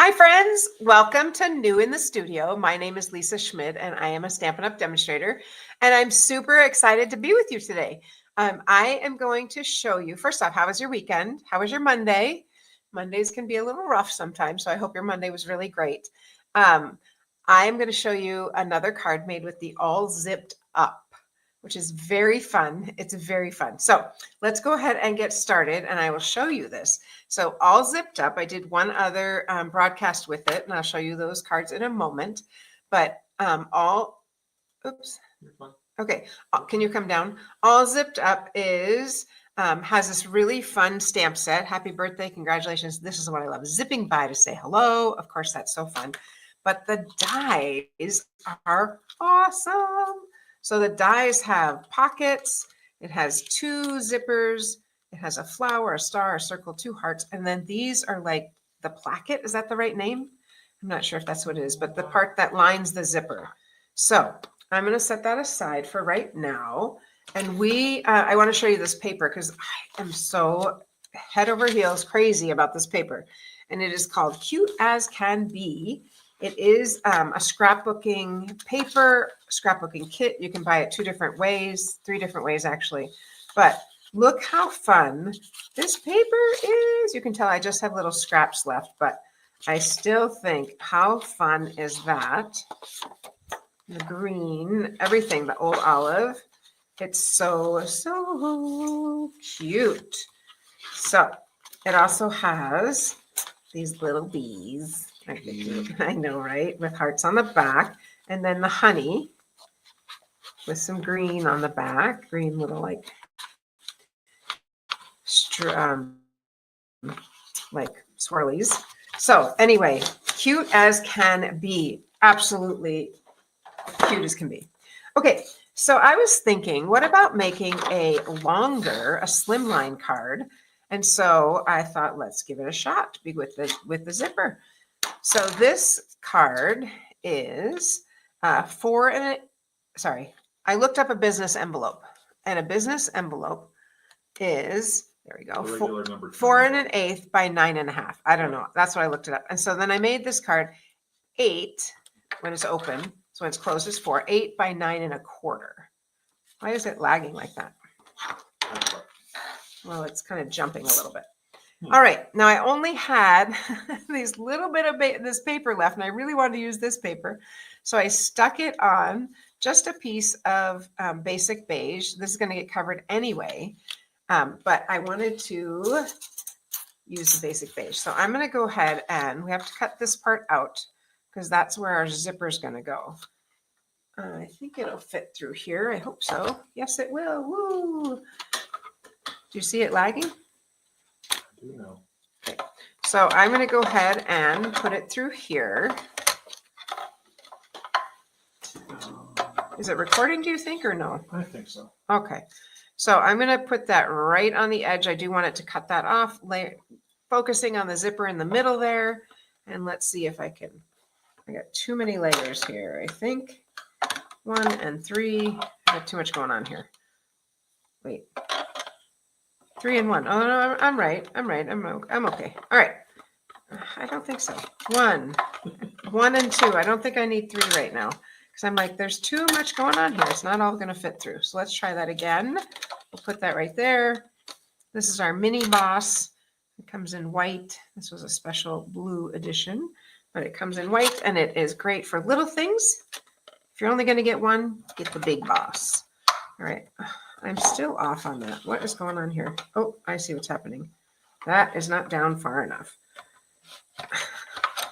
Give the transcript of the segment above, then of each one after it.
Hi, friends. Welcome to New in the Studio. My name is Lisa Schmidt, and I am a Stampin' Up! Demonstrator, and I'm super excited to be with you today. I am going to show you, first off, how was your weekend? How was your Monday? Mondays can be a little rough sometimes, so I hope your Monday was really great. I am going to show you another card made with the All Zipped Up, which is very fun. It's very fun. So let's go ahead and get started, and I will show you this. So All Zipped Up, I did one other broadcast with it, and I'll show you those cards in a moment. But oops. Okay, can you come down? All Zipped Up has this really fun stamp set. Happy birthday, congratulations. This is what I love. Zipping by to say hello. Of course, that's so fun. But the dies are awesome. So the dies have pockets. It has two zippers. It has a flower, a star, a circle, two hearts. And then these are like the placket. Is that the right name? I'm not sure if that's what it is, but the part that lines the zipper. So I'm going to set that aside for right now. And I want to show you this paper because I am so head over heels crazy about this paper. And it is called Cute as Can Be. It is a scrapbooking paper, scrapbooking kit. You can buy it 2 different ways, 3 different ways actually. But look how fun this paper is. You can tell I just have little scraps left, but I still think how fun is that? The green, everything, the old olive. It's so cute. So it also has these little bees. I know, right? With hearts on the back. And then the honey with some green on the back. Green little like swirlies. So anyway, cute as can be. Absolutely cute as can be. Okay, so I was thinking, what about making a slimline card? And so I thought, let's give it a shot with the zipper. So this card is I looked up a business envelope, and a business envelope is, there we go, 4 1/8 by 9 1/2. I don't know. That's what I looked it up. And so then I made this card 8 when it's open. So when it's closed, it's 4, 8 by 9 1/4. Why is it lagging like that? Well, it's kind of jumping a little bit. All right, now I only had these little bit of this paper left, and I really wanted to use this paper. So I stuck it on just a piece of basic beige. This is going to get covered anyway, but I wanted to use the basic beige. So I'm going to go ahead and we have to cut this part out because that's where our zipper is going to go. I think it'll fit through here. I hope so. Yes, it will. Woo! Do you see it lagging? I do know. Okay. So I'm going to go ahead and put it through here. Is it recording, do you think, or no? I think so. Okay. So I'm going to put that right on the edge. I do want it to cut that off, focusing on the zipper in the middle there. And let's see if I can. I got too many layers here, I think. 1 and 3. I got too much going on here. Wait. 3 and 1. Oh no, I'm right. I'm okay. All right. I don't think so. 1 and 2. I don't think I need 3 right now because I'm like, there's too much going on here. It's not all going to fit through. So let's try that again. We'll put that right there. This is our mini boss. It comes in white. This was a special blue edition, but it comes in white and it is great for little things. If you're only going to get one, get the big boss. All right. I'm still off on that. What is going on here? Oh, I see what's happening. That is not down far enough.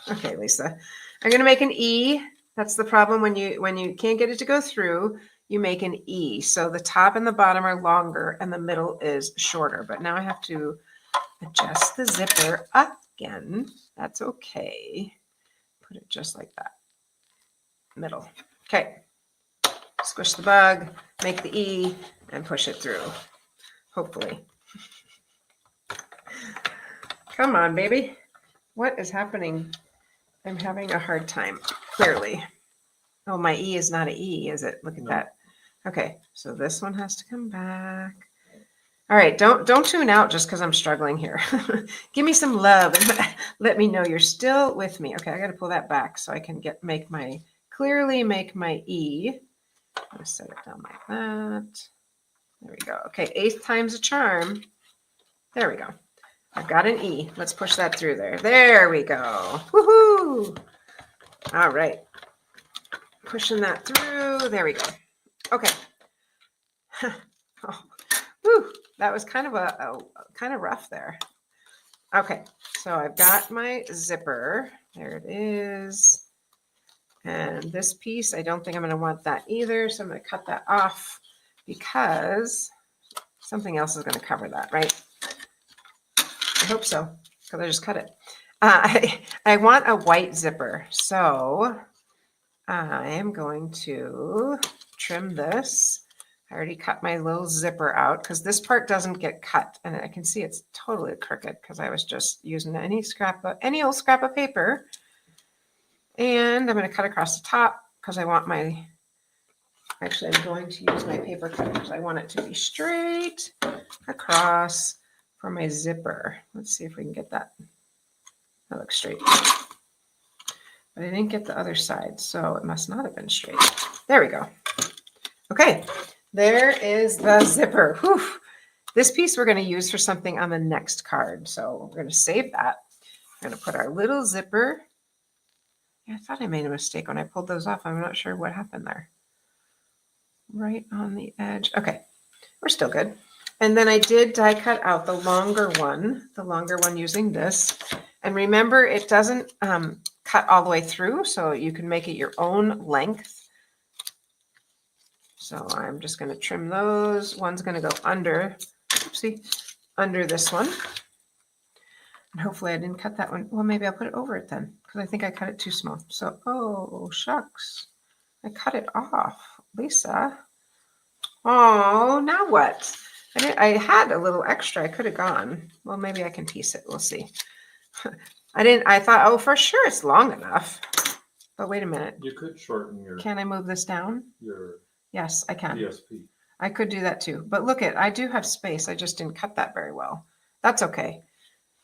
Okay, Lisa. I'm going to make an E. That's the problem when you can't get it to go through, you make an E. So the top and the bottom are longer and the middle is shorter. But now I have to adjust the zipper again. That's okay. Put it just like that. Middle. Okay. Squish the bug, make the E, and push it through. Hopefully. Come on, baby. What is happening? I'm having a hard time, clearly. Oh, my E is not an E, is it? Look at that. Okay, so this one has to come back. All right, don't tune out just because I'm struggling here. Give me some love and let me know you're still with me. Okay, I got to pull that back so I can clearly make my E. I'm going to set it down like that. There we go. Okay, 8th time's a charm. There we go. I've got an E. Let's push that through there. There we go. Woohoo! All right. Pushing that through. There we go. Okay. Oh, whew, that was kind of rough there. Okay, so I've got my zipper. There it is. And this piece, I don't think I'm going to want that either. So I'm going to cut that off because something else is going to cover that, right? I hope so, because I just cut it. I want a white zipper. So I am going to trim this. I already cut my little zipper out because this part doesn't get cut. And I can see it's totally crooked because I was just using any old scrap of paper. And I'm going to cut across the top because I want actually I'm going to use my paper cutter because I want it to be straight across for my zipper. Let's see if we can get that. That looks straight. But I didn't get the other side, so it must not have been straight. There we go. Okay, there is the zipper. Whew. This piece we're going to use for something on the next card. So we're going to save that. We're going to put our little zipper. Yeah, I thought I made a mistake when I pulled those off. I'm not sure what happened there. Right on the edge. Okay, we're still good. And then I did die cut out the longer one using this. And remember, it doesn't cut all the way through, so you can make it your own length. So I'm just going to trim those. One's going to go under, under this one. And hopefully I didn't cut that one. Well, maybe I'll put it over it then, because I think I cut it too small. So, oh, shucks. I cut it off. Lisa. Oh, now what? I had a little extra. I could have gone. Well, maybe I can piece it. We'll see. I thought, oh, for sure it's long enough. But wait a minute. You could shorten your. Can I move this down? Yes, I can. DSP. I could do that too. But look I do have space. I just didn't cut that very well. That's okay.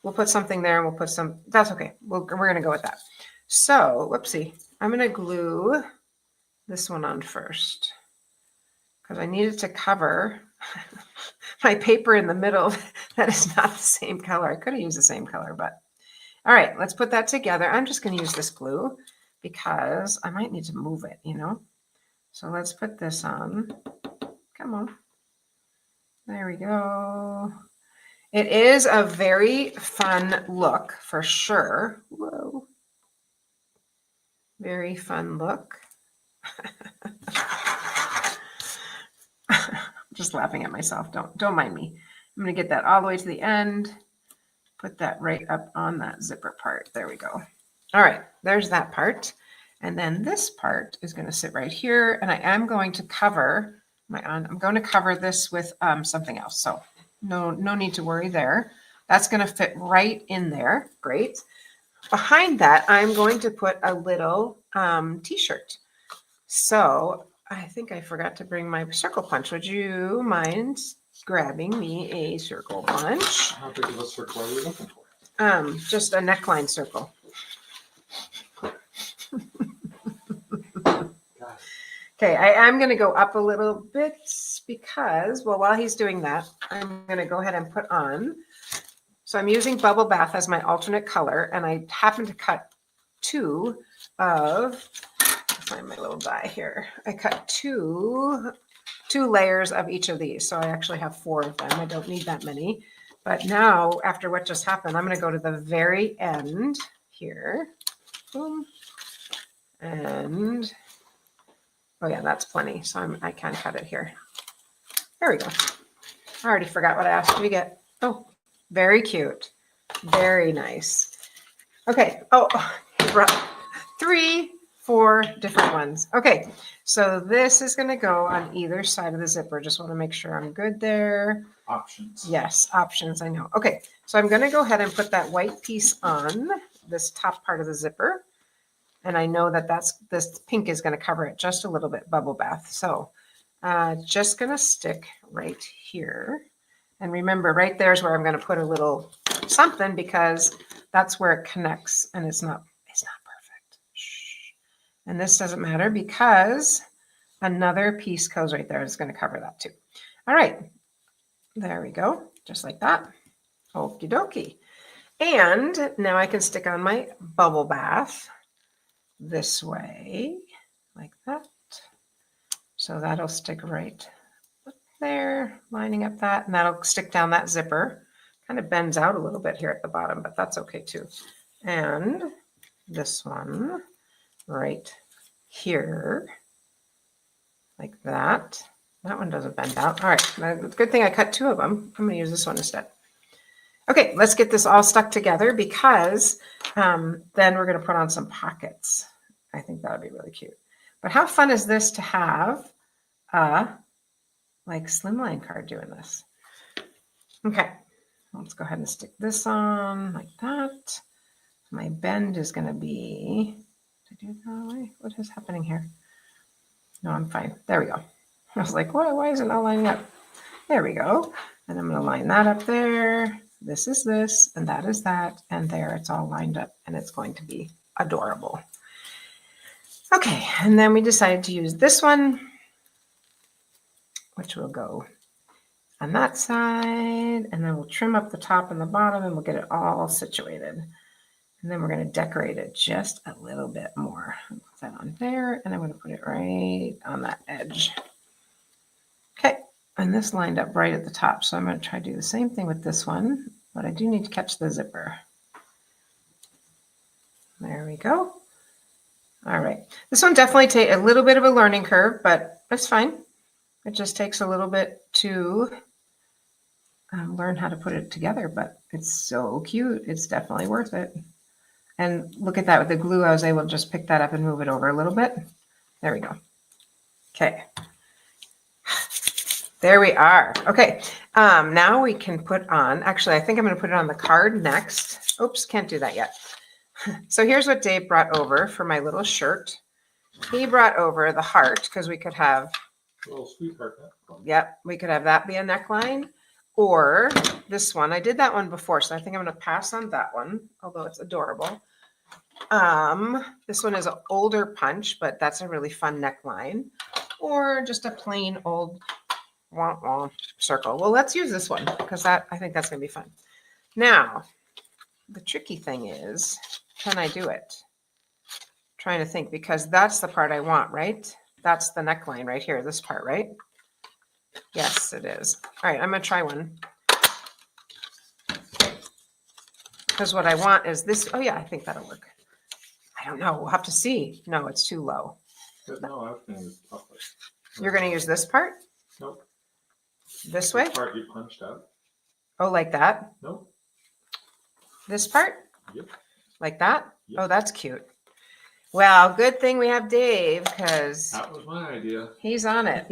We'll put something there and we'll put some, that's okay. We're going to go with that. So, whoopsie. I'm going to glue this one on first because I needed to cover my paper in the middle. That is not the same color. I could have used the same color, but all right, let's put that together. I'm just going to use this glue because I might need to move it, So let's put this on. Come on. There we go. It is a very fun look for sure. Whoa. Very fun look. Just laughing at myself. Don't mind me. I'm going to get that all the way to the end. Put that right up on that zipper part. There we go. All right, there's that part. And then this part is going to sit right here. And I am going to cover I'm going to cover this with something else. So no need to worry there. That's going to fit right in there. Great. Behind that, I'm going to put a little t-shirt. So I think I forgot to bring my circle punch. Would you mind grabbing me a circle punch? How big of a circle are we looking for? Just a neckline circle. Okay, I am going to go up a little bit because, well, while he's doing that, I'm going to go ahead and put on. So I'm using Bubble Bath as my alternate color, and I happen to cut two of, find my little die here. I cut two layers of each of these. So I actually have 4 of them. I don't need that many. But now, after what just happened, I'm going to go to the very end here. Boom. And oh yeah, that's plenty. So I can cut it here. There we go. I already forgot what I asked you to get. Oh, very cute. Very nice. Okay. Oh, he brought 4 different ones. Okay. So this is going to go on either side of the zipper. Just want to make sure I'm good there. Options. Yes, options. I know. Okay. So I'm going to go ahead and put that white piece on this top part of the zipper. And I know that this pink is going to cover it just a little bit, Bubble Bath. So just going to stick right here. And remember, right there is where I'm going to put a little something because that's where it connects and it's not perfect. Shh. And this doesn't matter because another piece goes right there. It's going to cover that too. All right. There we go. Just like that. Okie dokie. And now I can stick on my bubble bath this way, like that. So that'll stick right there, lining up that, and that'll stick down that zipper. Kind of bends out a little bit here at the bottom, but that's okay too. And this one right here, like that. That one doesn't bend out. All right, good thing I cut two of them. I'm gonna use this one instead. Okay, let's get this all stuck together because then we're gonna put on some pockets. I think that would be really cute. But how fun is this to have a like slimline card doing this? Okay, let's go ahead and stick this on like that. My bend is going to be, did I do it that way? What is happening here? No, I'm fine. There we go. I was like, why isn't it all lining up? There we go. And I'm going to line that up there. This is this, and that is that. And there, it's all lined up, and it's going to be adorable. Okay, and then we decided to use this one, which will go on that side, and then we'll trim up the top and the bottom, and we'll get it all situated. And then we're going to decorate it just a little bit more. I'll put that on there, and I'm going to put it right on that edge. Okay, and this lined up right at the top, so I'm going to try to do the same thing with this one, but I do need to catch the zipper. There we go. All right, this one definitely takes a little bit of a learning curve, but that's fine. It just takes a little bit to learn how to put it together, but it's so cute. It's definitely worth it. And look at that with the glue, I was able to just pick that up and move it over a little bit. There we go. Okay. There we are. Okay. Now we can put on, actually, I think I'm going to put it on the card next. Oops, can't do that yet. So here's what Dave brought over for my little shirt. He brought over the heart because we could have, A little sweetheart neckline. yep, we could have that be a neckline, or this one. I did that one before, so I think I'm going to pass on that one, although it's adorable. This one is an older punch, but that's a really fun neckline, or just a plain old circle. Well, let's use this one because I think that's going to be fun. Now, the tricky thing is, can I do it? I'm trying to think, because that's the part I want, right? That's the neckline right here, this part, right? Yes, it is. All right, I'm going to try one. Because what I want is this. Oh, yeah, I think that'll work. I don't know. We'll have to see. No, it's too low. But no, I was going to use the top part. You're going to use this part? Nope. This way? The part you punched out? Oh, like that? Nope. This part? Yep. Like that? Yep. Oh, that's cute. Well, good thing we have Dave because That was my idea. he's on it.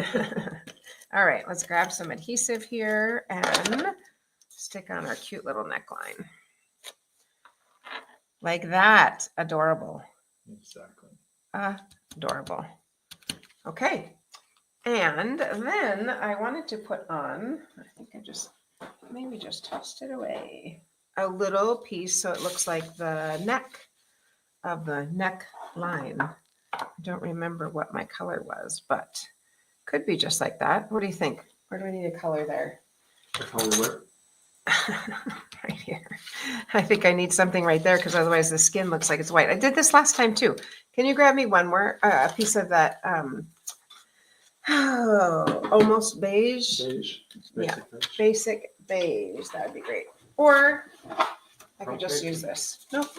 All right, let's grab some adhesive here and stick on our cute little neckline. Like that. Adorable. Exactly. Adorable. Okay. And then I wanted to put on, I think I just maybe just tossed it away, a little piece so it looks like the neck of the neck line. I don't remember what my color was, but could be just like that. What do you think? Where do we need a color there? The color where? Right here. I think I need something right there because otherwise the skin looks like it's white. I did this last time too. Can you grab me one more, a piece of that, almost beige? Beige. Yeah. Basic beige. Basic beige. That would be great. Or I could just Okay. use this. Nope.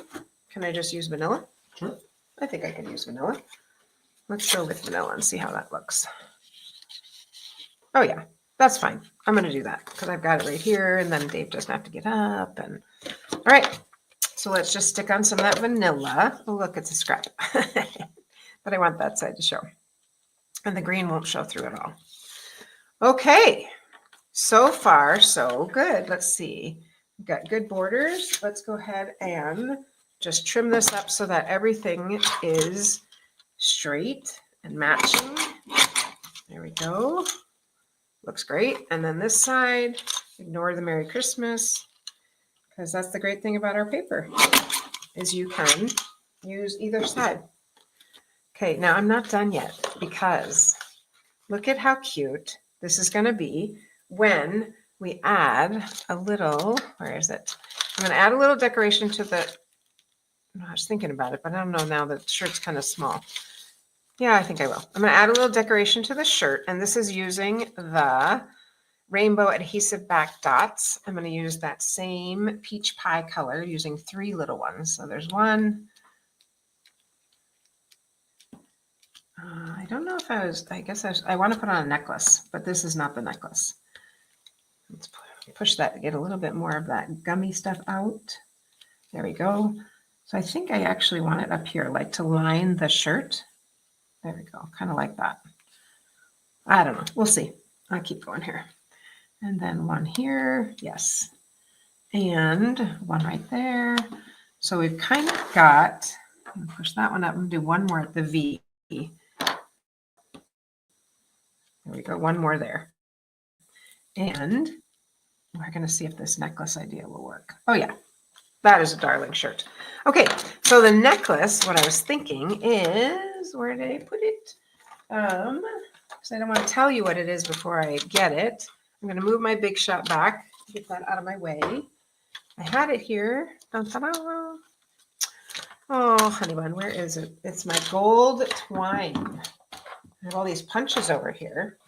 Can I just use vanilla? Sure. I think I can use vanilla. Let's go with vanilla and see how that looks. Oh yeah, that's fine. I'm going to do that because I've got it right here and then Dave doesn't have to get up. And all right, so let's just stick on some of that vanilla. Oh, look, it's a scrap. But I want that side to show. And the green won't show through at all. Okay, so far so good. Let's see. We've got good borders. Let's go ahead and just trim this up so that everything is straight and matching. There we go. Looks great. And then this side Ignore the Merry Christmas, because that's the great thing about our paper, is you can use either side. Okay, now I'm not done yet, because look at how cute this is going to be when we add a little, where is it? I'm going to add a little decoration to the, I was thinking about it, but I don't know now, the shirt's kind of small. Yeah, I think I will. I'm going to add a little decoration to the shirt, and this is using the rainbow adhesive back dots. I'm going to use that same peach pie color using 3 little ones. So there's one. I don't know if I want to put on a necklace, but this is not the necklace. Let's push that to get a little bit more of that gummy stuff out. There we go. So I think I actually want it up here, like to line the shirt. There we go, kind of like that. I don't know, we'll see. I'll keep going here. And then one here, yes. And one right there. So we've kind of got, push that one up and do one more at the V. There we go, one more there. And we're going to see if this necklace idea will work. Oh yeah, that is a darling shirt. Okay, so the necklace, what I was thinking is, where did I put it? Because I don't want to tell you what it is before I get it. I'm going to move my Big Shot back, get that out of my way. I had it here. Ta-da. Oh, honey bun, where is it? It's my gold twine. I have all these punches over here.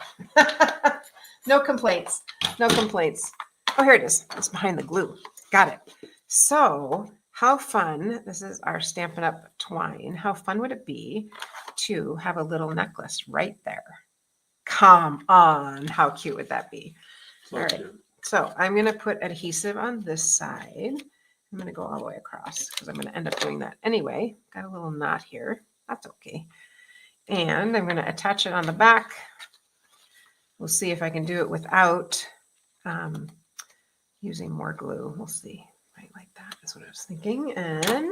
No complaints. No complaints. Oh, here it is. It's behind the glue. Got it. So how fun, this is our Stampin' Up! Twine. How fun would it be to have a little necklace right there? Come on. How cute would that be? So All right. cute. So I'm going to put adhesive on this side. I'm going to go all the way across because I'm going to end up doing that anyway. Got a little knot here. That's okay. And I'm going to attach it on the back. We'll see if I can do it without using more glue. We'll see. Right, like that is what I was thinking. And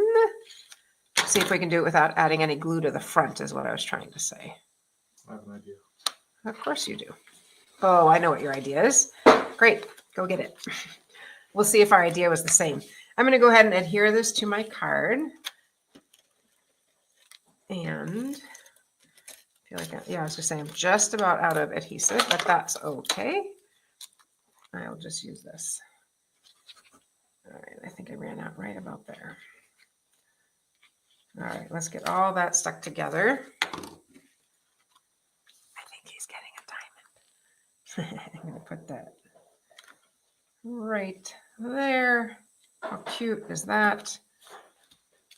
see if we can do it without adding any glue to the front is what I was trying to say. I have an idea. Of course you do. Oh, I know what your idea is. Great. Go get it. We'll see if our idea was the same. I'm going to go ahead and adhere this to my card. And I feel like, I was going to say I'm just about out of adhesive, but that's okay. I'll just use this. All right, I think I ran out right about there. All right, let's get all that stuck together. I think he's getting a diamond. I'm going to put that right there. How cute is that?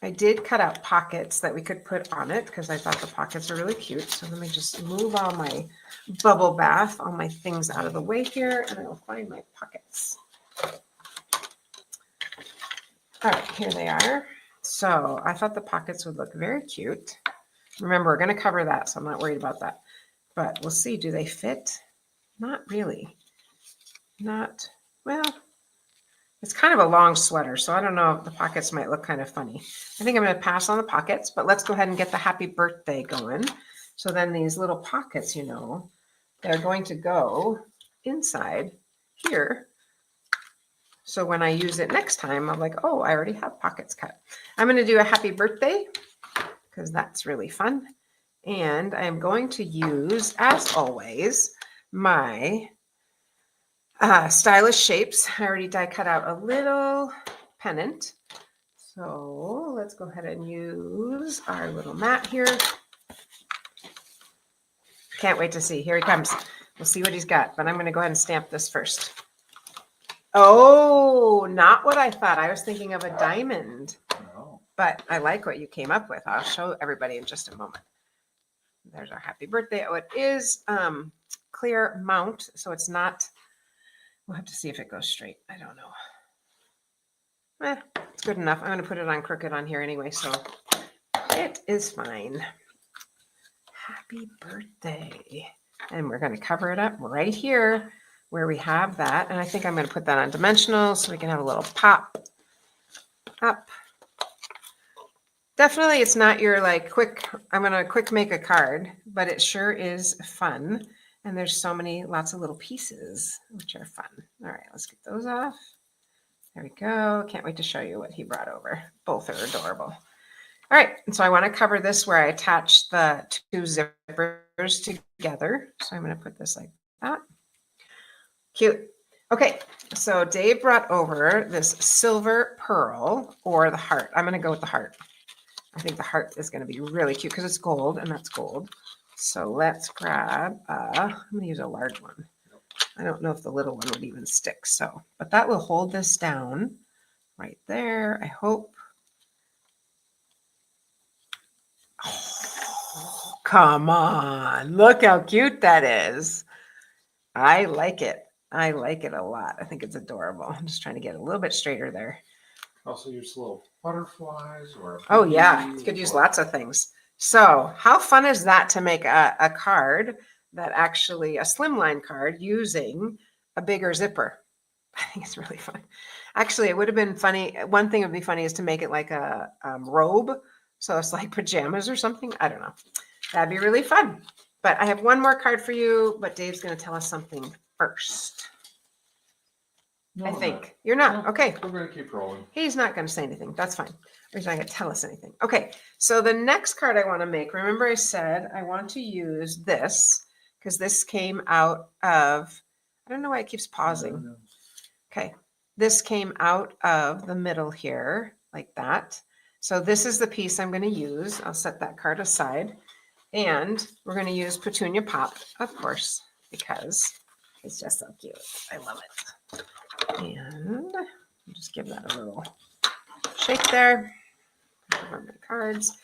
I did cut out pockets that we could put on it because I thought the pockets are really cute. So let me just move all my bubble bath, all my things out of the way here, and I'll find my pockets. All right, here they are. So I thought the pockets would look very cute. Remember, we're going to cover that, so I'm not worried about that. But we'll see, do they fit? Not really. Not, well, it's kind of a long sweater, so I don't know if the pockets might look kind of funny. I think I'm going to pass on the pockets, but let's go ahead and get the happy birthday going. So then these little pockets, you know, they're going to go inside here. So when I use it next time, I'm like, oh, I already have pockets cut. I'm going to do a happy birthday because that's really fun. And I'm going to use, as always, my Stylish Shapes. I already die cut out a little pennant. So let's go ahead and use our little mat here. Can't wait to see. Here he comes. We'll see what he's got, but I'm going to go ahead and stamp this first. Oh, not what I thought. I was thinking of a diamond, Oh, but I like what you came up with. I'll show everybody in just a moment. There's our happy birthday. Oh, it is clear mount, so it's not, we'll have to see if it goes straight. I don't know. It's good enough. I'm going to put it on crooked on here anyway, so it is fine. Happy birthday. And we're going to cover it up right here where we have that. And I think I'm going to put that on dimensional so we can have a little pop up. Definitely it's not your like quick, I'm going to quick make a card, but it sure is fun. And there's so many, lots of little pieces, which are fun. All right, let's get those off. There we go. Can't wait to show you what he brought over. Both are adorable. All right, and so I want to cover this where I attach the two zippers together. So I'm going to put this like that. Cute. Okay, so Dave brought over this silver pearl or the heart. I'm going to go with the heart. I think the heart is going to be really cute because it's gold and that's gold. So let's grab, I'm going to use a large one. I don't know if the little one would even stick. So, but that will hold this down right there. I hope. Oh, come on. Look how cute that is. I like it. I like it a lot. I think it's adorable. I'm just trying to get a little bit straighter there. Also use little butterflies or. Oh yeah, you could use lots of things. So how fun is that to make a card that actually, a slimline card using a bigger zipper? I think it's really fun. Actually, it would have been funny. One thing that would be funny is to make it like a robe. So it's like pajamas or something. I don't know. That'd be really fun. But I have one more card for you, but Dave's going to tell us something first. No, I I'm think. not. You're not. No, Okay. We're going to keep rolling. He's not going to say anything. That's fine. Or he's not going to tell us anything. Okay. So the next card I want to make, remember I said I want to use this because this came out of, I don't know why it keeps pausing. Okay. This came out of the middle here like that. So this is the piece I'm going to use. I'll set that card aside. And we're going to use Petunia Pop, of course, because it's just so cute. I love it. And I'll just give that a little shake there. Cover my cards.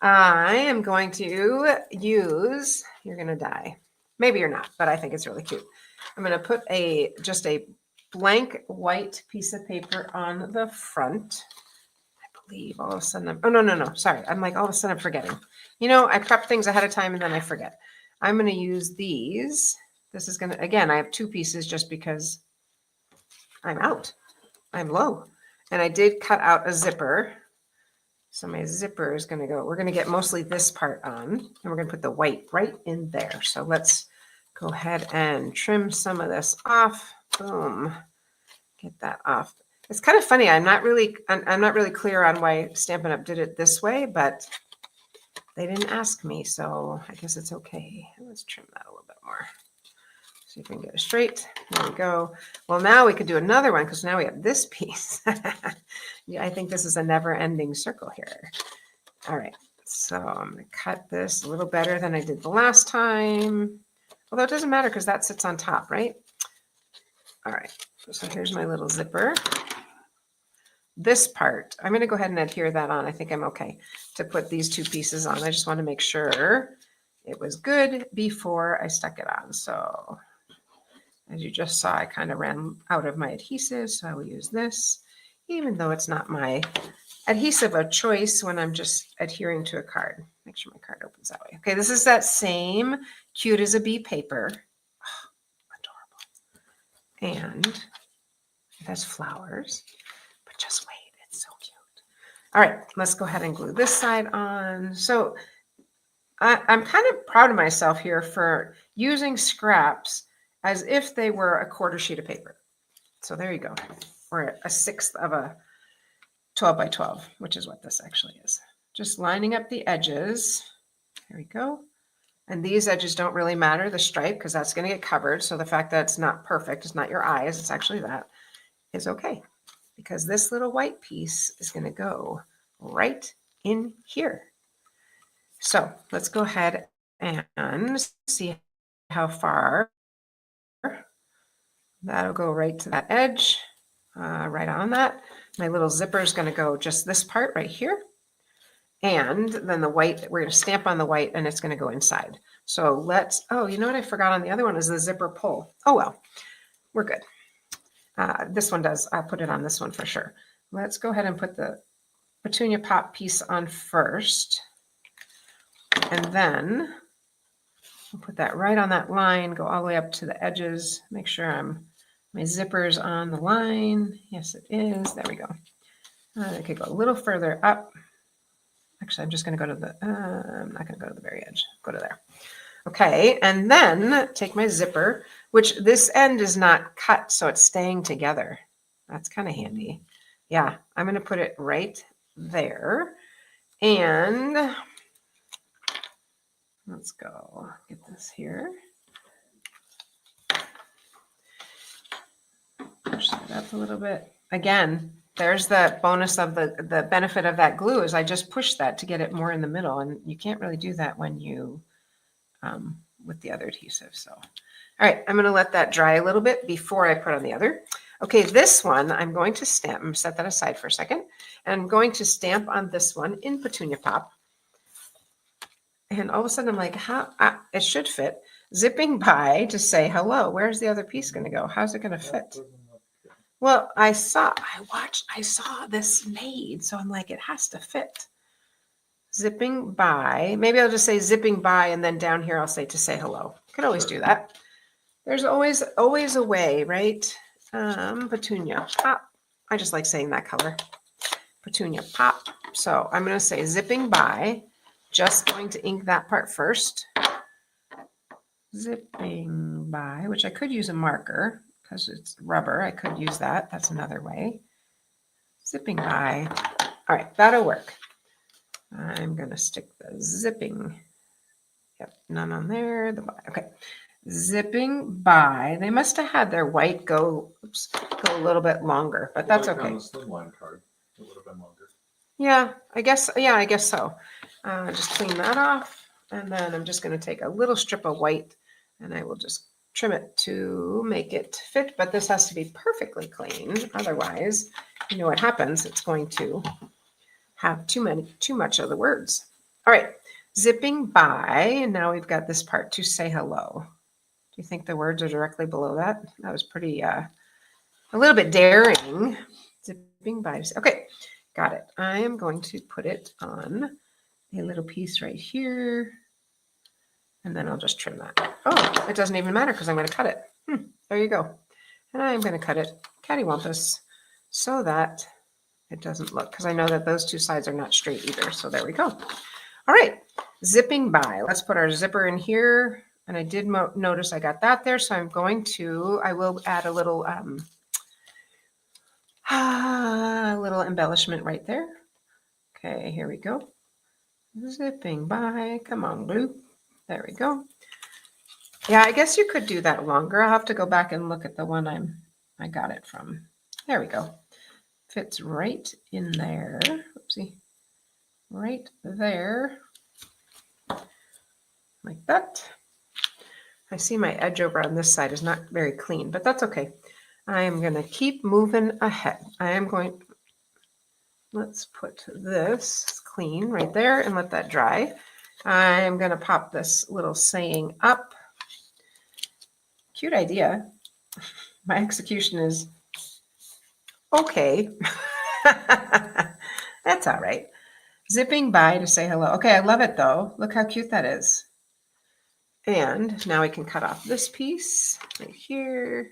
I am going to use, you're going to die. Maybe you're not, but I think it's really cute. I'm going to put just a blank white piece of paper on the front. I believe all of a sudden, no. Sorry. I'm like, all of a sudden I'm forgetting. You know, I prep things ahead of time and then I forget. I'm going to use these. This is going to, again, I have two pieces just because I'm out. I'm low. And I did cut out a zipper. So my zipper is going to go, we're going to get mostly this part on, and we're going to put the white right in there. So let's go ahead and trim some of this off. Boom. Get that off. It's kind of funny. I'm not really clear on why Stampin' Up! Did it this way, but they didn't ask me, so I guess it's okay. Let's trim that a little bit more. See if we can get it straight. There we go. Well, now we could do another one because now we have this piece. Yeah, I think this is a never-ending circle here. All right, so I'm going to cut this a little better than I did the last time. Although it doesn't matter because that sits on top, right? All right, so here's my little zipper. This part, I'm going to go ahead and adhere that on. I think I'm okay to put these two pieces on. I just want to make sure it was good before I stuck it on. So as you just saw, I kind of ran out of my adhesive, so I will use this, even though it's not my adhesive of choice when I'm just adhering to a card. Make sure my card opens that way. Okay, this is that same Cute as a Bee paper. Oh, adorable. And it has flowers. Just wait, it's so cute. All right, let's go ahead and glue this side on. So I'm kind of proud of myself here for using scraps as if they were a quarter sheet of paper. So there you go, or a sixth of a 12 by 12, which is what this actually is. Just lining up the edges. There we go. And these edges don't really matter, the stripe, because that's going to get covered. So the fact that it's not perfect, it's not your eyes, it's actually that, is okay. Because this little white piece is going to go right in here. So let's go ahead and see how far that'll go right to that edge, right on that. My little zipper is going to go just this part right here. And then the white, we're going to stamp on the white and it's going to go inside. So let's, oh, you know what I forgot on the other one is the zipper pull. Oh, well, we're good. This one does. I'll put it on this one for sure. Let's go ahead and put the Petunia Pop piece on first. And then I'll put that right on that line, go all the way up to the edges. Make sure my zipper's on the line. Yes, it is. There we go. I could go a little further up. Actually, I'm just going to go to the, I'm not going to go to the very edge. Go to there. Okay, and then take my zipper, which this end is not cut, so it's staying together. That's kind of handy. Yeah, I'm going to put it right there. And let's go get this here. Push that up a little bit. Again, there's the bonus of the benefit of that glue is I just pushed that to get it more in the middle, and you can't really do that when you with the other adhesive. So, all right, I'm going to let that dry a little bit before I put on the other. Okay, this one I'm going to stamp. I'm going to set that aside for a second, and I'm going to stamp on this one in Petunia Pop. And all of a sudden I'm like, how it should fit. Zipping by to say hello. Where's the other piece going to go? How's it going to fit? Well, I saw this made, so I'm like, it has to fit. Zipping by, maybe I'll just say zipping by, and then down here I'll say to say hello. Could always do that. There's always a way, right? Petunia Pop. I just like saying that color. Petunia Pop. So I'm going to say zipping by. Just going to ink that part first. Zipping by, which I could use a marker because it's rubber. I could use that. That's another way. Zipping by. All right, that'll work. I'm going to stick the zipping. Yep, none on there. The by. Okay. Zipping by. They must have had their white go a little bit longer, but that's okay. On the slimline card, it would have been longer. Yeah, I guess so. Just clean that off, and then I'm just going to take a little strip of white, and I will just trim it to make it fit. But this has to be perfectly clean, otherwise, you know what happens? It's going to have too much of the words. All right, zipping by, and now we've got this part to say hello. Do you think the words are directly below that? That was pretty, a little bit daring. Zipping by. Okay, got it. I am going to put it on a little piece right here, and then I'll just trim that. Oh, it doesn't even matter because I'm going to cut it. There you go. And I'm going to cut it cattywampus so that it doesn't look, because I know that those two sides are not straight either. So there we go. All right, zipping by. Let's put our zipper in here. And I did notice I got that there. So I will add a little embellishment right there. Okay, here we go. Zipping by. Come on, glue. There we go. Yeah, I guess you could do that longer. I'll have to go back and look at the one I got it from. There we go. Fits right in there. Oopsie. Right there. Like that. I see my edge over on this side is not very clean, but that's okay. I am going to keep moving ahead. Let's put this clean right there and let that dry. I'm going to pop this little saying up. Cute idea. My execution is okay. That's all right. Zipping by to say hello. Okay, I love it though. Look how cute that is. And now we can cut off this piece right here.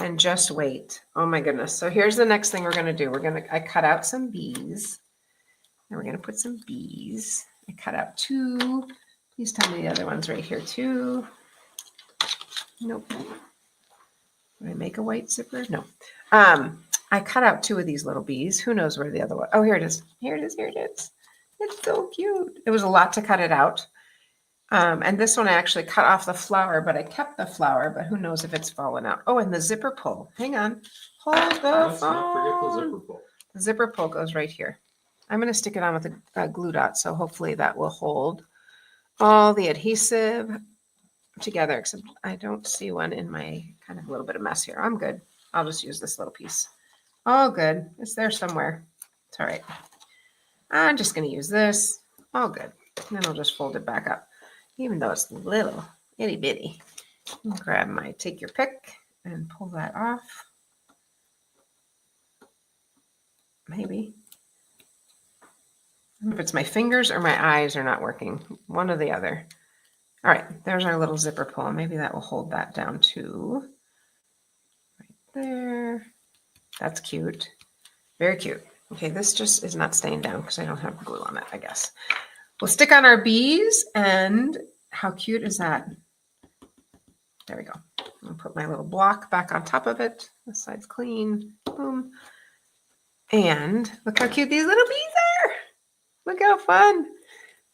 And just wait. Oh my goodness. So here's the next thing we're going to do. I cut out some bees. And we're going to put some bees. I cut out 2. Please tell me the other one's right here too. Nope. Did I make a white zipper? No. I cut out 2 of these little bees. Who knows where the other one? Oh, here it is. Here it is. Here it is. It's so cute. It was a lot to cut it out. And this one I actually cut off the flower, but I kept the flower, but who knows if it's fallen out. Oh, and the zipper pull. Hang on. Hold the Let's phone. not forget the zipper pull. The zipper pull goes right here. I'm going to stick it on with a glue dot, so hopefully that will hold all the adhesive together, except I don't see one in my kind of a little bit of mess here. I'm good. I'll just use this little piece. All good. It's there somewhere. It's all right. I'm just going to use this. All good. And then I'll just fold it back up. Even though it's little, itty bitty. Grab my, take your pick and pull that off. Maybe. I don't know if it's my fingers or my eyes are not working. One or the other. All right, there's our little zipper pull. Maybe that will hold that down too. Right there. That's cute. Very cute. Okay, this just is not staying down because I don't have glue on it, I guess. we'll stick on our bees, and how cute is that? There we go. I'll put my little block back on top of it. This side's clean. Boom. And look how cute these little bees are. Look how fun.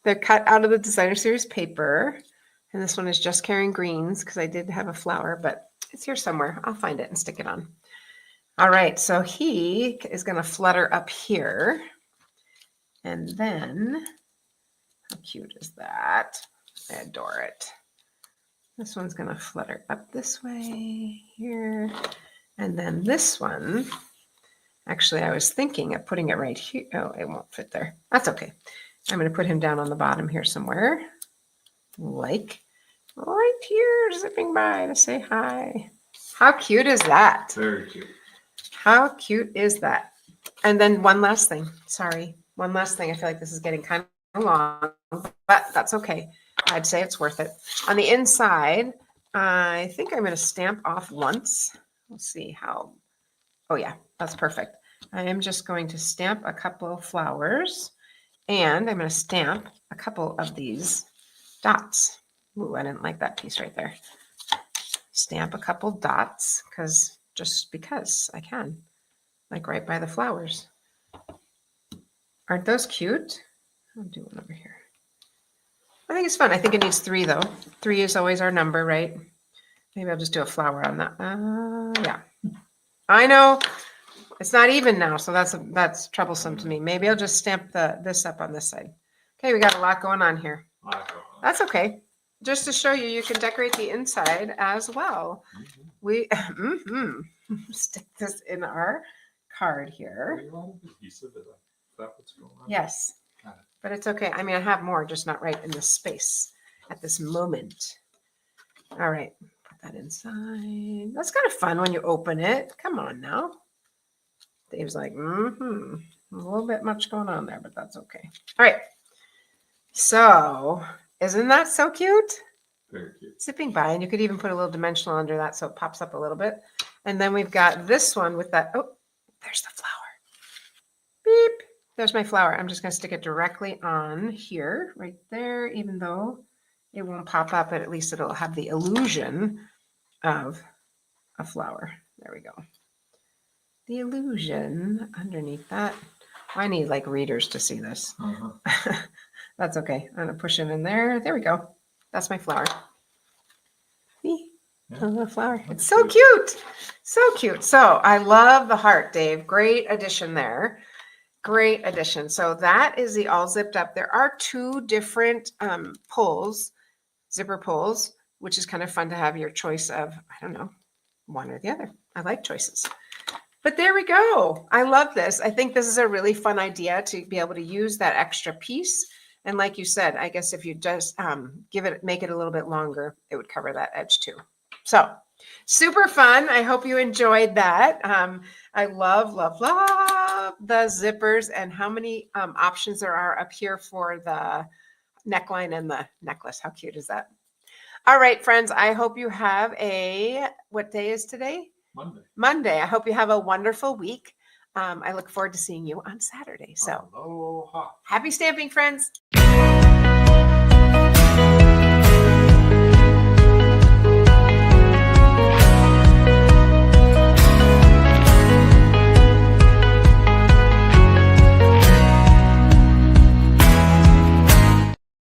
They're cut out of the Designer Series paper. And this one is Just Caring Greens because I did have a flower, but it's here somewhere. I'll find it and stick it on. All right, so he is going to flutter up here. And then, how cute is that? I adore it. This one's going to flutter up this way here. And then this one, actually, I was thinking of putting it right here. Oh, it won't fit there. That's okay. I'm going to put him down on the bottom here somewhere. Like right here, zipping by to say hi. How cute is that? Very cute. How cute is that? And then one last thing. Sorry. One last thing. I feel like this is getting kind of long, but that's okay. I'd say it's worth it. On the inside, I think I'm going to stamp off once. We'll see how. Oh, yeah, that's perfect. I am just going to stamp a couple of flowers, and I'm going to stamp a couple of these dots. Ooh, I didn't like that piece right there. Stamp a couple dots just because I can, like right by the flowers. Aren't those cute? I'll do one over here. I think it's fun. I think it needs 3 though. 3 is always our number, right? Maybe I'll just do a flower on that. Yeah, I know it's not even now, so that's troublesome to me. Maybe I'll just stamp this up on this side. Okay, we got a lot going on here. That's okay. Just to show you, you can decorate the inside as well. We stick this in our card here. Is that what's going on? Yes, but it's okay. I mean, I have more, just not right in this space at this moment. All right, put that inside. That's kind of fun when you open it. Come on now. Dave's like, a little bit much going on there, but that's okay. All right. So, isn't that so cute? Very cute. Zipping by, and you could even put a little dimensional under that so it pops up a little bit. And then we've got this one with that. Oh, there's the flower. Beep. There's my flower. I'm just going to stick it directly on here, right there, even though it won't pop up, but at least it'll have the illusion of a flower. There we go. The illusion underneath that. I need like readers to see this. That's okay. I'm going to push it in there. There we go. That's my flower. See? Yeah. The flower. It's so cute. So cute. So I love the heart, Dave. Great addition there. Great addition. So that is the all zipped up. There are 2 different pulls, zipper pulls, which is kind of fun to have your choice of, I don't know, one or the other. I like choices. But there we go. I love this. I think this is a really fun idea to be able to use that extra piece. And like you said, I guess if you just make it a little bit longer, it would cover that edge too. So super fun. I hope you enjoyed that. I love, love, love the zippers and how many options there are up here for the neckline and the necklace. How cute is that? All right, friends, I hope you have what day is today? Monday. I hope you have a wonderful week. I look forward to seeing you on Saturday. So Aloha. happy stamping, friends.